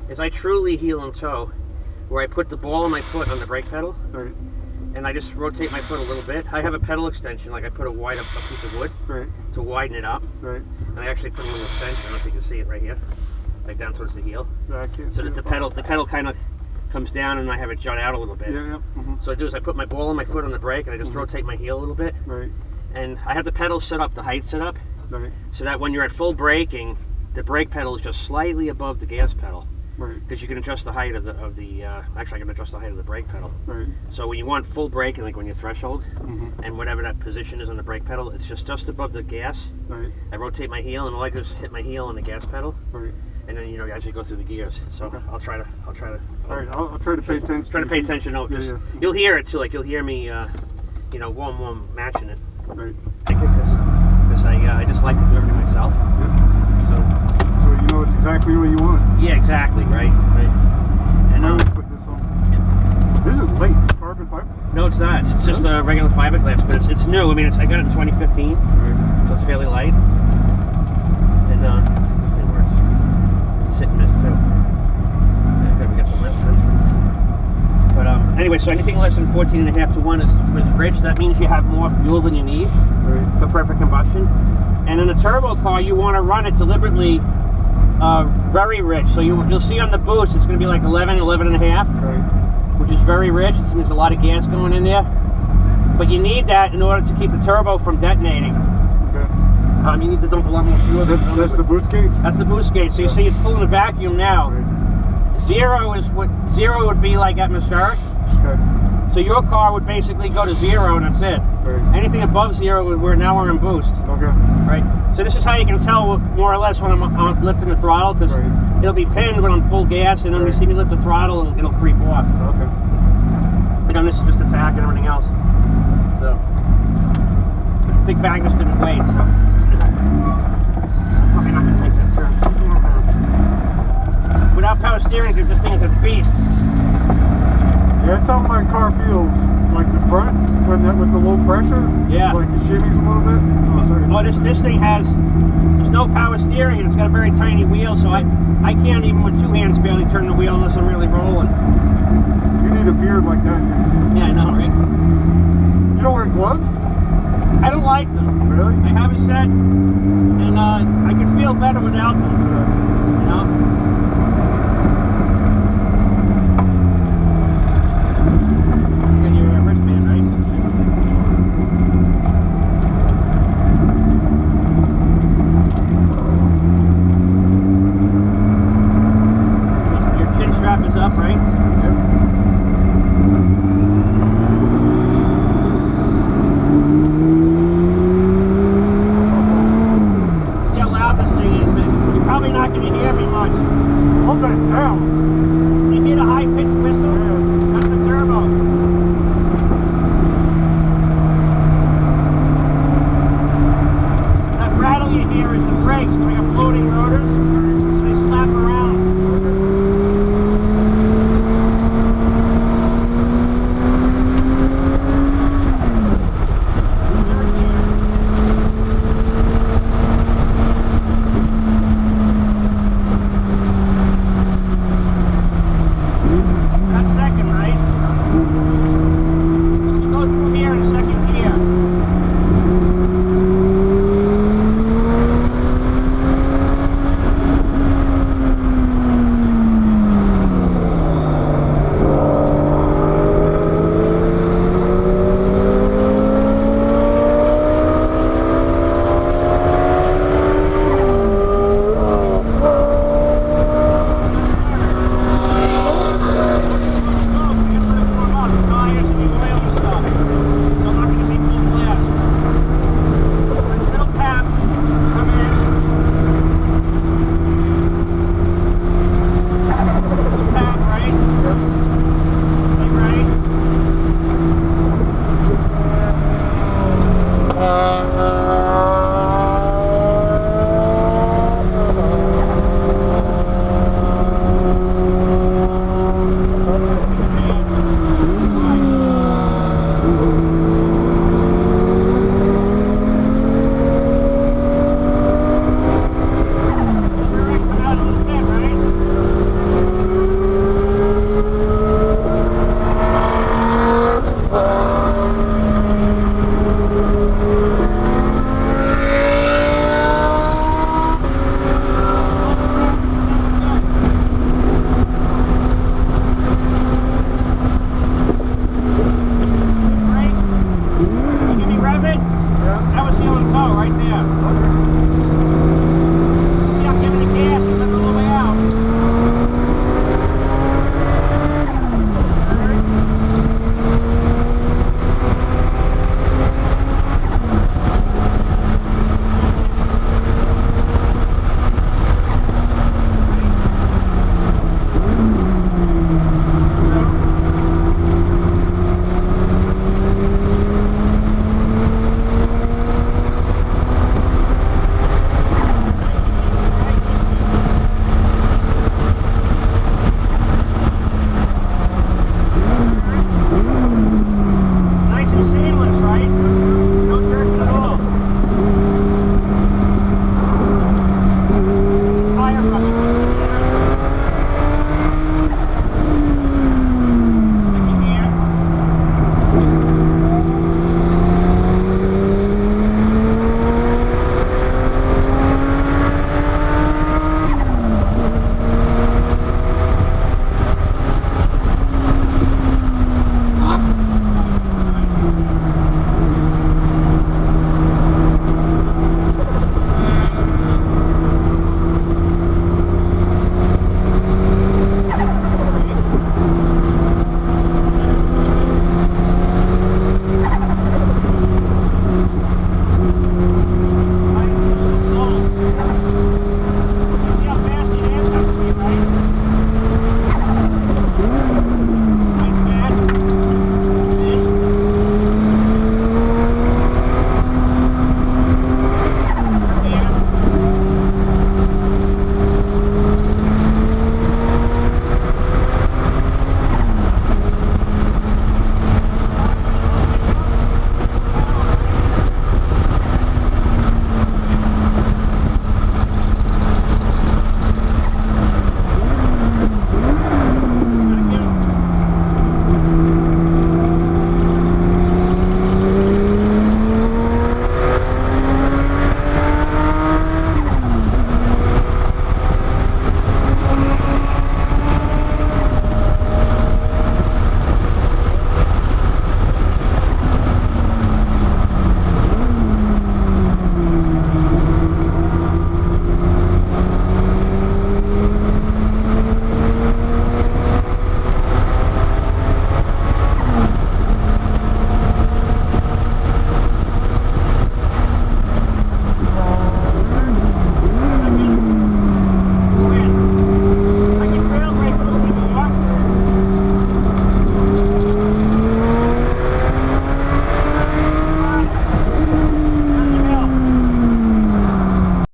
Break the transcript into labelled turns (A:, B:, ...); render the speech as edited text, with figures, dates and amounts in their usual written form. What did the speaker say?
A: is I truly heel and toe, where I put the ball of my foot on the brake pedal,
B: right,
A: and I just rotate my foot a little bit. I have a pedal extension, like I put a piece of wood
B: right,
A: to widen it up,
B: right.
A: and I actually put a little extension. I don't know if you can see it right here, like down towards the heel,
B: I can't
A: so
B: see
A: that the pedal kind of comes down, and I have it jut out a little bit.
B: Yeah, yeah.
A: So what I do is I put my ball and my foot on the brake, and I just rotate my heel a little bit.
B: Right,
A: And I have the pedal set up, the height set up,
B: right,
A: so that when you're at full braking, the brake pedal is just slightly above the gas pedal.
B: right,
A: Because you can adjust the height of the actually I can adjust the height of the brake pedal.
B: right.
A: So when you want full braking, like when you're threshold, and whatever that position is on the brake pedal, it's just above the gas.
B: Right,
A: I rotate my heel, and all I do is hit my heel on the gas pedal,
B: right.
A: and then as you go through the gears. So
B: Okay.
A: I'll try to.
B: All right, I'll try to pay attention.
A: Try to pay attention. No,
B: Yeah, yeah.
A: You'll hear it too. Like you'll hear me, warm matching it.
B: Right.
A: I get this because I just like to do everything myself.
B: Yeah. So you know it's exactly what you want.
A: Yeah, exactly. Right. And
B: I always put this on. This is late. Carbon fiber.
A: no, it's not. It's just a regular fiberglass, but it's new. I mean, I got it in 2015,
B: Right.
A: so it's fairly light. And this thing works. It's a sit and miss too. Yeah, good. We got some left turns. But anyway, so anything less than 14.5 to 1 is rich. That means you have more fuel than you need
B: Right.
A: for perfect combustion. And in a turbo car, you want to run it deliberately very rich. So you'll see on the boost, it's going to be like 11.5,
B: Right.
A: which is very rich. It means a lot of gas going in there. But you need that in order to keep the turbo from detonating.
B: Okay.
A: You need to dump a lot more fuel.
B: That's the boost gauge.
A: That's the boost gauge. So you see it's pulling a vacuum now.
B: Right.
A: Zero would be like atmospheric.
B: Okay.
A: So your car would basically go to 0 and that's it.
B: Right.
A: Anything above 0, we're in boost.
B: Okay.
A: Right. So this is how you can tell more or less when I'm lifting the throttle, because
B: Right.
A: it'll be pinned when I'm full gas, and then you see me lift the throttle and it'll creep off.
B: Okay.
A: And then this is just attack and everything else. So big bag just didn't wait. So I'm probably not gonna make that turn. Without power steering, this thing is a beast.
B: Yeah, that's how my car feels. Like the front, with the low pressure.
A: Yeah.
B: Like it shimmies a little bit. Oh, sorry.
A: Oh, this thing there's no power steering, and it's got a very tiny wheel, so I can't even with 2 hands barely turn the wheel unless I'm really rolling.
B: You need a beard like that.
A: Yeah, I know, right?
B: You don't wear gloves?
A: I don't like them.
B: Really?
A: I have a set, and I can feel better without them, you know?